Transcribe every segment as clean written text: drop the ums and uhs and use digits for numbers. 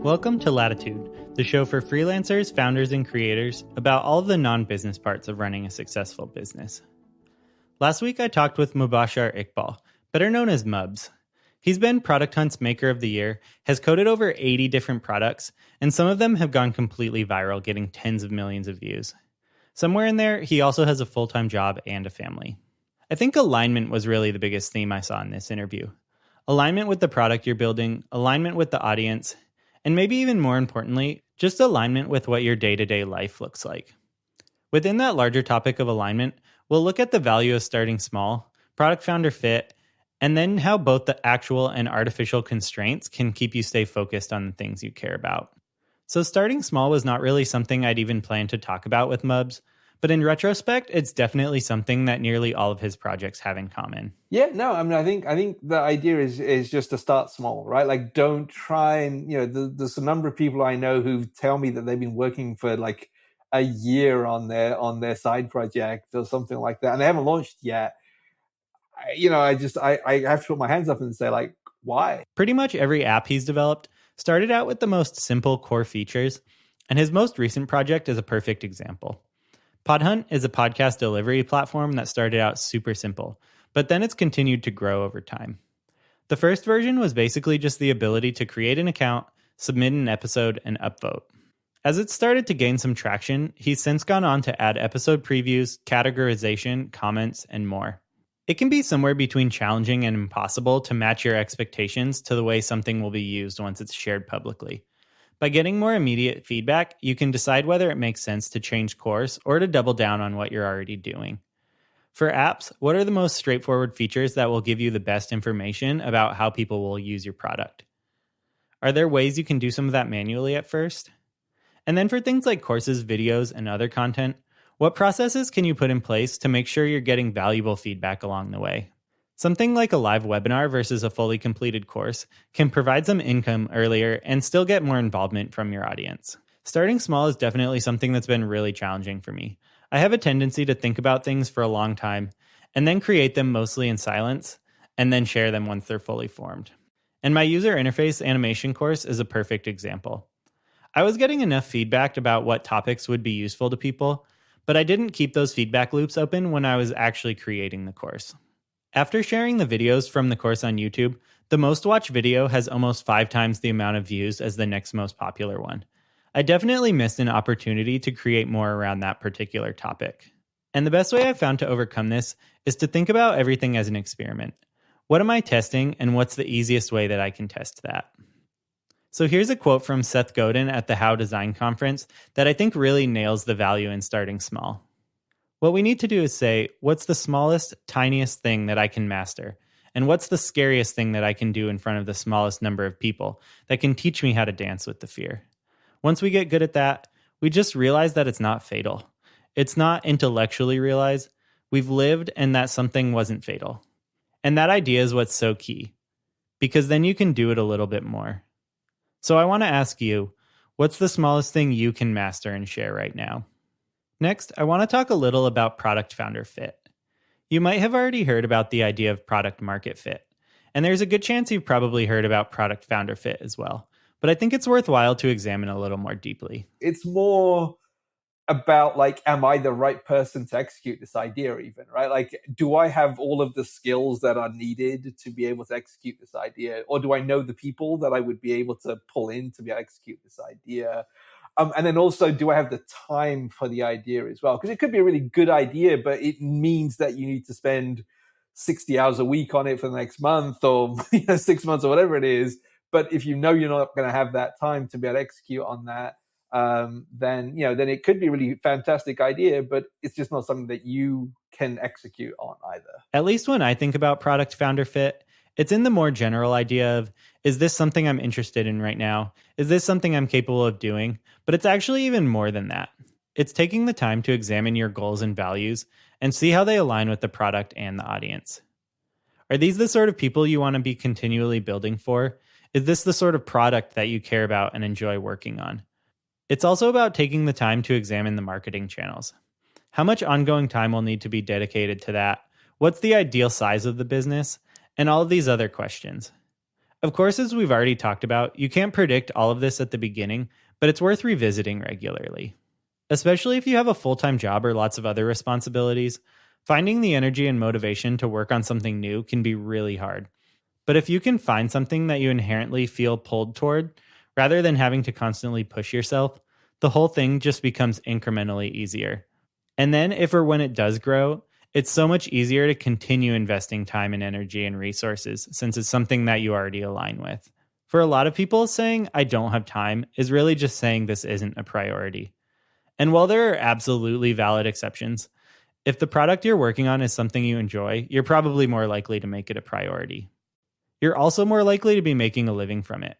Welcome to Latitude, the show for freelancers, founders, and creators about all of the non-business parts of running a successful business. Last week I talked with Mubashar Iqbal, better known as Mubs. He's been Product Hunt's Maker of the Year, has coded over 80 different products, and some of them have gone completely viral, getting tens of millions of views. Somewhere in there, he also has a full-time job and a family. I think alignment was really the biggest theme I saw in this interview. Alignment with the product you're building, alignment with the audience, and maybe even more importantly, just alignment with what your day-to-day life looks like. Within that larger topic of alignment, we'll look at the value of starting small, product founder fit, and then how both the actual and artificial constraints can keep you stay focused on the things you care about. So starting small was not really something I'd even planned to talk about with Mubs, but in retrospect, it's definitely something that nearly all of his projects have in common. Yeah, no, I mean, I think the idea is just to start small, right? Like, don't try and, there's a number of people I know who tell me that they've been working for like a year on their side project or something like that, and they haven't launched yet. I have to put my hands up and say, like, why? Pretty much every app he's developed started out with the most simple core features, and his most recent project is a perfect example. Podhunt is a podcast delivery platform that started out super simple, but then it's continued to grow over time. The first version was basically just the ability to create an account, submit an episode, and upvote. As it started to gain some traction, he's since gone on to add episode previews, categorization, comments, and more. It can be somewhere between challenging and impossible to match your expectations to the way something will be used once it's shared publicly. By getting more immediate feedback, you can decide whether it makes sense to change course or to double down on what you're already doing. For apps, what are the most straightforward features that will give you the best information about how people will use your product? Are there ways you can do some of that manually at first? And then for things like courses, videos, and other content, what processes can you put in place to make sure you're getting valuable feedback along the way? Something like a live webinar versus a fully completed course can provide some income earlier and still get more involvement from your audience. Starting small is definitely something that's been really challenging for me. I have a tendency to think about things for a long time and then create them mostly in silence and then share them once they're fully formed. And my user interface animation course is a perfect example. I was getting enough feedback about what topics would be useful to people, but I didn't keep those feedback loops open when I was actually creating the course. After sharing the videos from the course on YouTube, the most watched video has almost 5 times the amount of views as the next most popular one. I definitely missed an opportunity to create more around that particular topic. And the best way I've found to overcome this is to think about everything as an experiment. What am I testing, and what's the easiest way that I can test that? So here's a quote from Seth Godin at the How Design Conference that I think really nails the value in starting small. What we need to do is say, what's the smallest, tiniest thing that I can master? And what's the scariest thing that I can do in front of the smallest number of people that can teach me how to dance with the fear? Once we get good at that, we just realize that it's not fatal. It's not intellectually realized. We've lived and that something wasn't fatal. And that idea is what's so key, because then you can do it a little bit more. So I want to ask you, what's the smallest thing you can master and share right now? Next, I want to talk a little about product founder fit. You might have already heard about the idea of product market fit, and there's a good chance you've probably heard about product founder fit as well, but I think it's worthwhile to examine a little more deeply. It's more about, like, am I the right person to execute this idea even, right? Like, do I have all of the skills that are needed to be able to execute this idea? Or do I know the people that I would be able to pull in to be able to execute this idea? And then also, do I have the time for the idea as well? Because it could be a really good idea, but it means that you need to spend 60 hours a week on it for the next month or 6 months or whatever it is. But if you know you're not going to have that time to be able to execute on that, then it could be a really fantastic idea, but it's just not something that you can execute on either. At least when I think about product founder fit, it's in the more general idea of, is this something I'm interested in right now? Is this something I'm capable of doing? But it's actually even more than that. It's taking the time to examine your goals and values and see how they align with the product and the audience. Are these the sort of people you want to be continually building for? Is this the sort of product that you care about and enjoy working on? It's also about taking the time to examine the marketing channels. How much ongoing time will need to be dedicated to that? What's the ideal size of the business? And all of these other questions. Of course, as we've already talked about, you can't predict all of this at the beginning, but it's worth revisiting regularly. Especially if you have a full-time job or lots of other responsibilities, finding the energy and motivation to work on something new can be really hard. But if you can find something that you inherently feel pulled toward, rather than having to constantly push yourself, the whole thing just becomes incrementally easier. And then, if or when it does grow, it's so much easier to continue investing time and energy and resources since it's something that you already align with. For a lot of people, saying, I don't have time is really just saying this isn't a priority. And while there are absolutely valid exceptions, if the product you're working on is something you enjoy, you're probably more likely to make it a priority. You're also more likely to be making a living from it.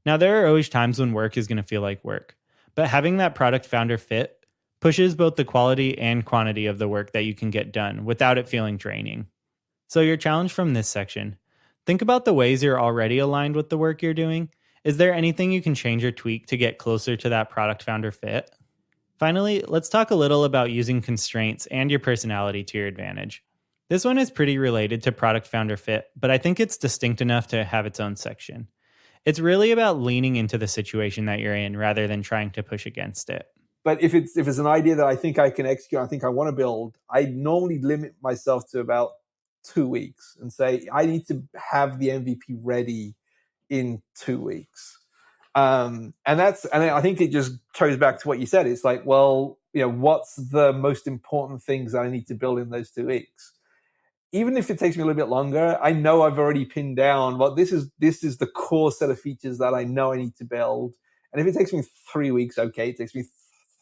Now, there are always times when work is going to feel like work, but having that product founder fit pushes both the quality and quantity of the work that you can get done without it feeling draining. So your challenge from this section: think about the ways you're already aligned with the work you're doing. Is there anything you can change or tweak to get closer to that product founder fit? Finally, let's talk a little about using constraints and your personality to your advantage. This one is pretty related to product founder fit, but I think it's distinct enough to have its own section. It's really about leaning into the situation that you're in rather than trying to push against it. But if it's an idea that I think I can execute, I think I want to build, I normally limit myself to about 2 weeks and say I need to have the MVP ready in 2 weeks. And I think it just goes back to what you said. It's like, well, what's the most important things that I need to build in those 2 weeks? Even if it takes me a little bit longer, I know I've already pinned down, well, this is the core set of features that I know I need to build. And if it takes me 3 weeks, okay, it takes me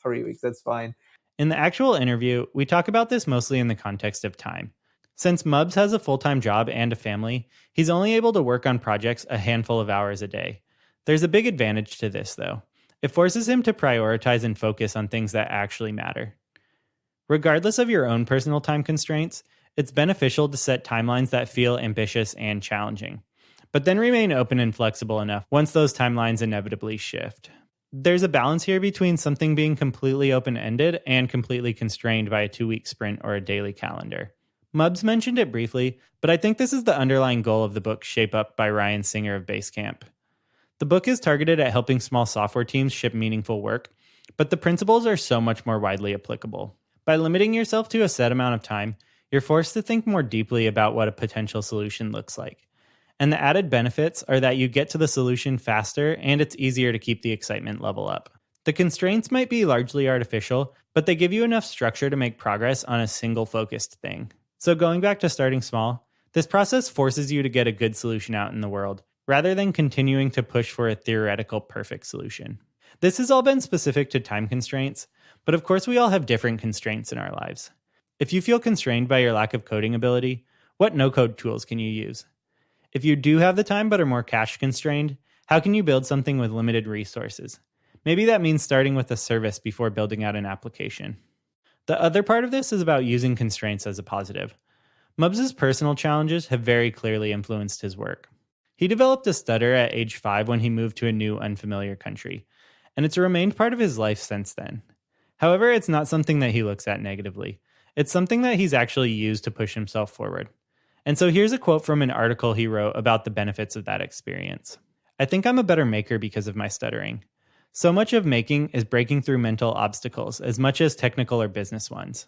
3 weeks, that's fine. In the actual interview, we talk about this mostly in the context of time. Since Mubs has a full-time job and a family, he's only able to work on projects a handful of hours a day. There's a big advantage to this, though. It forces him to prioritize and focus on things that actually matter. Regardless of your own personal time constraints, it's beneficial to set timelines that feel ambitious and challenging, but then remain open and flexible enough once those timelines inevitably shift. There's a balance here between something being completely open-ended and completely constrained by a 2-week sprint or a daily calendar. Mubs mentioned it briefly, but I think this is the underlying goal of the book Shape Up by Ryan Singer of Basecamp. The book is targeted at helping small software teams ship meaningful work, but the principles are so much more widely applicable. By limiting yourself to a set amount of time, you're forced to think more deeply about what a potential solution looks like. And the added benefits are that you get to the solution faster and it's easier to keep the excitement level up. The constraints might be largely artificial, but they give you enough structure to make progress on a single focused thing. So going back to starting small, this process forces you to get a good solution out in the world, rather than continuing to push for a theoretical perfect solution. This has all been specific to time constraints, but of course we all have different constraints in our lives. If you feel constrained by your lack of coding ability, what no-code tools can you use? If you do have the time but are more cash constrained, how can you build something with limited resources? Maybe that means starting with a service before building out an application. The other part of this is about using constraints as a positive. Mubs' personal challenges have very clearly influenced his work. He developed a stutter at age 5 when he moved to a new, unfamiliar country, and it's remained part of his life since then. However, it's not something that he looks at negatively. It's something that he's actually used to push himself forward. And so here's a quote from an article he wrote about the benefits of that experience. I think I'm a better maker because of my stuttering. So much of making is breaking through mental obstacles as much as technical or business ones.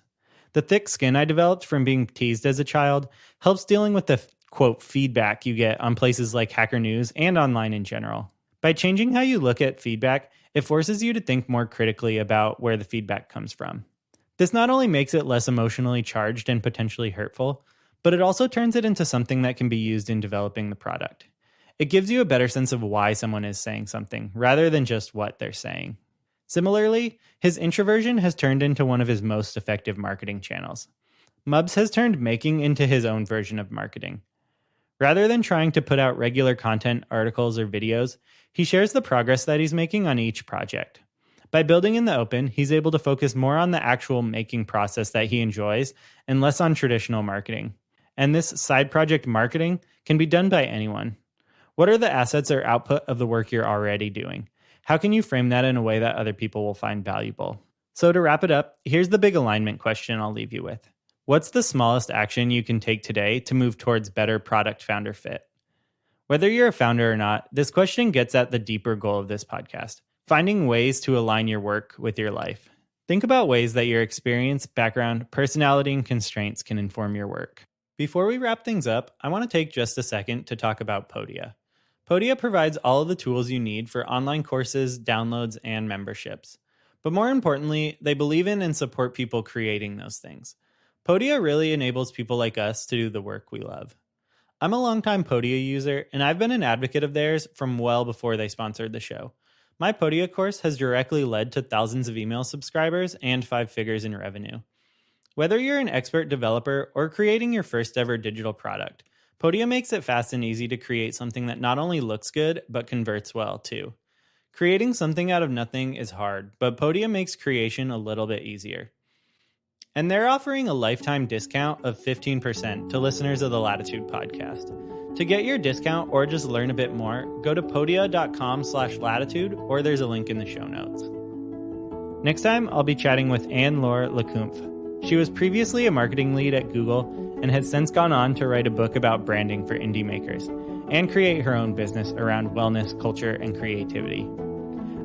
The thick skin I developed from being teased as a child helps dealing with the, quote, feedback you get on places like Hacker News and online in general. By changing how you look at feedback, it forces you to think more critically about where the feedback comes from. This not only makes it less emotionally charged and potentially hurtful, but it also turns it into something that can be used in developing the product. It gives you a better sense of why someone is saying something, rather than just what they're saying. Similarly, his introversion has turned into one of his most effective marketing channels. Mubs has turned making into his own version of marketing. Rather than trying to put out regular content, articles, or videos, he shares the progress that he's making on each project. By building in the open, he's able to focus more on the actual making process that he enjoys and less on traditional marketing. And this side project marketing can be done by anyone. What are the assets or output of the work you're already doing? How can you frame that in a way that other people will find valuable? So to wrap it up, here's the big alignment question I'll leave you with. What's the smallest action you can take today to move towards better product founder fit? Whether you're a founder or not, this question gets at the deeper goal of this podcast, finding ways to align your work with your life. Think about ways that your experience, background, personality, and constraints can inform your work. Before we wrap things up, I want to take just a second to talk about Podia. Podia provides all of the tools you need for online courses, downloads, and memberships. But more importantly, they believe in and support people creating those things. Podia really enables people like us to do the work we love. I'm a longtime Podia user, and I've been an advocate of theirs from well before they sponsored the show. My Podia course has directly led to thousands of email subscribers and 5 figures in revenue. Whether you're an expert developer or creating your first ever digital product, Podia makes it fast and easy to create something that not only looks good, but converts well too. Creating something out of nothing is hard, but Podia makes creation a little bit easier. And they're offering a lifetime discount of 15% to listeners of the Latitude podcast. To get your discount or just learn a bit more, go to podia.com/latitude, or there's a link in the show notes. Next time, I'll be chatting with Anne-Laure Lecoumphe. She was previously a marketing lead at Google and has since gone on to write a book about branding for indie makers and create her own business around wellness, culture, and creativity.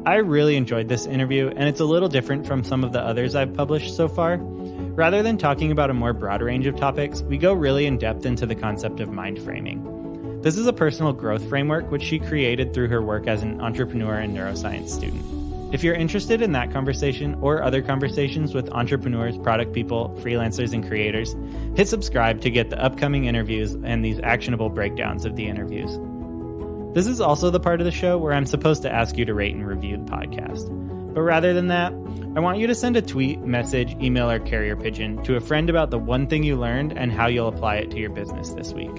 I really enjoyed this interview, and it's a little different from some of the others I've published so far. Rather than talking about a more broad range of topics, we go really in depth into the concept of mind framing. This is a personal growth framework which she created through her work as an entrepreneur and neuroscience student. If you're interested in that conversation or other conversations with entrepreneurs, product people, freelancers, and creators, hit subscribe to get the upcoming interviews and these actionable breakdowns of the interviews. This is also the part of the show where I'm supposed to ask you to rate and review the podcast. But rather than that, I want you to send a tweet, message, email, or carrier pigeon to a friend about the one thing you learned and how you'll apply it to your business this week.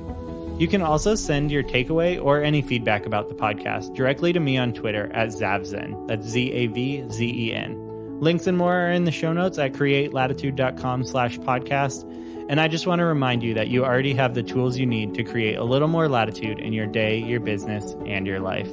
You can also send your takeaway or any feedback about the podcast directly to me on Twitter at Zavzen. That's Zavzen. Links and more are in the show notes at createlatitude.com/podcast. And I just want to remind you that you already have the tools you need to create a little more latitude in your day, your business, and your life.